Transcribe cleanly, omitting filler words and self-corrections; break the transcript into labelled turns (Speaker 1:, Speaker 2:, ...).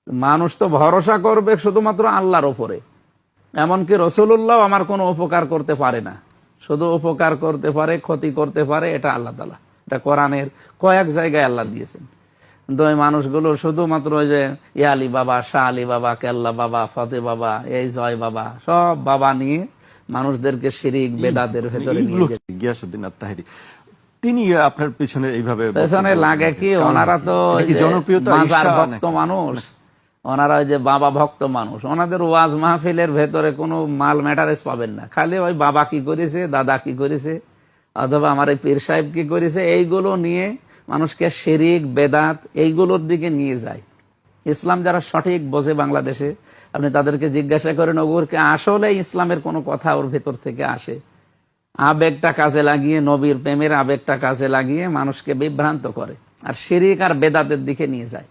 Speaker 1: মানুষ তো ভরসা করবে শুধুমাত্র আল্লাহর উপরে। এমনকি রাসূলুল্লাহ আমার কোনো উপকার করতে পারে না, শুধু উপকার করতে পারে, ক্ষতি করতে পারে, এটা আল্লাহ তাআলা। এটা কোরআনের কয়েক জায়গায় আল্লাহ দিয়েছেন। কিন্তু ওই মানুষগুলো শুধুমাত্র ওই যে ইয়ালি বাবা, শাহ আলী বাবা, কেল্লা বাবা, ফতে বাবা, এই জয় বাবা, সব বাবা নিয়ে মানুষদেরকে শিরিক বেদাতের ভেতরে নিয়ে যেতে।
Speaker 2: গিয়াসউদ্দিন আত-তাহেরি তিনি আপনার পিছনে এইভাবে
Speaker 1: পেছনে লাগে কি, ওনারা তো
Speaker 2: জনপ্রিয়তা
Speaker 1: মাজার ভক্ত মানুষ, ওনারা ওই যে বাবা ভক্ত মানুষ। ওনাদের ওয়াজ মাহফিলের ভেতরে কোনো মাল ম্যাটারেস পাবেন না, খালি ওই বাবা কি করেছে, দাদা কি করেছে, অথবা আমার এই পীর সাহেব কি করেছে, এইগুলো নিয়ে মানুষকে শিরিক বেদাত এইগুলোর দিকে নিয়ে যায়। ইসলাম যারা সঠিক বোঝে বাংলাদেশে, আপনি তাদেরকে জিজ্ঞাসা করেন ওগুরকে আসলে ইসলামের কোনো কথা ওর ভেতর থেকে আসে, আবেগটা কাজে লাগিয়ে, নবীর প্রেমের আবেগটা কাজে লাগিয়ে মানুষকে বিভ্রান্ত করে আর শিরিক আর বেদাতের দিকে নিয়ে যায়।